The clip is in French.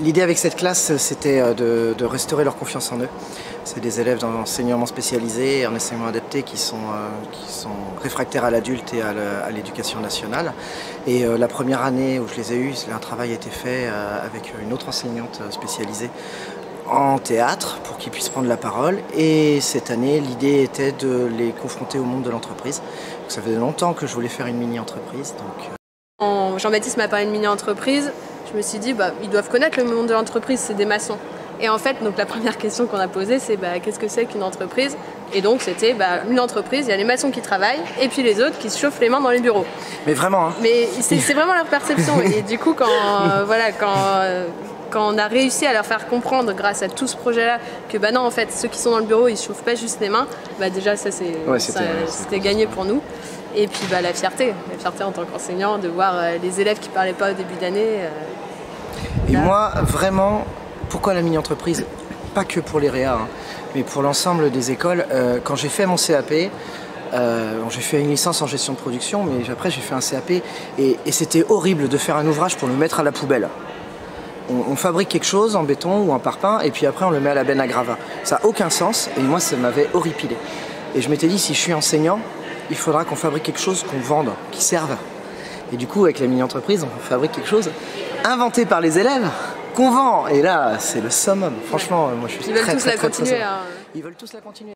L'idée avec cette classe, c'était de restaurer leur confiance en eux. C'est des élèves d'enseignement spécialisé, en enseignement adapté qui sont réfractaires à l'adulte et à l'éducation nationale. Et la première année où je les ai eus, un travail a été fait avec une autre enseignante spécialisée en théâtre pour qu'ils puissent prendre la parole. Et cette année, l'idée était de les confronter au monde de l'entreprise. Ça faisait longtemps que je voulais faire une mini-entreprise. Quand Jean-Baptiste m'a parlé de mini-entreprise, je me suis dit ils doivent connaître le monde de l'entreprise, c'est des maçons. Et en fait, donc la première question qu'on a posée, c'est qu'est-ce que c'est qu'une entreprise? Et donc c'était une entreprise, il y a les maçons qui travaillent et puis les autres qui se chauffent les mains dans les bureaux. Mais vraiment, hein. Mais c'est vraiment leur perception. Et du coup, quand on a réussi à leur faire comprendre grâce à tout ce projet-là que non, en fait, ceux qui sont dans le bureau, ils ne se chauffent pas juste les mains, déjà ça c'était gagné pour nous. Et puis la fierté en tant qu'enseignant de voir les élèves qui ne parlaient pas au début d'année. Et moi, vraiment, pourquoi la mini-entreprise? Pas que pour les réa, hein, mais pour l'ensemble des écoles. Quand j'ai fait mon CAP, j'ai fait une licence en gestion de production, mais après j'ai fait un CAP et c'était horrible de faire un ouvrage pour le mettre à la poubelle. On fabrique quelque chose en béton ou en parpaing et puis après on le met à la benne à gravat. Ça n'a aucun sens et moi ça m'avait horripilé. Et je m'étais dit, si je suis enseignant, il faudra qu'on fabrique quelque chose qu'on vende, qui serve. Et du coup avec la mini-entreprise, on fabrique quelque chose inventé par les élèves, qu'on vend. Et là c'est le summum. Franchement, moi je suis très, très, très, très, très... Ils veulent tous la continuer.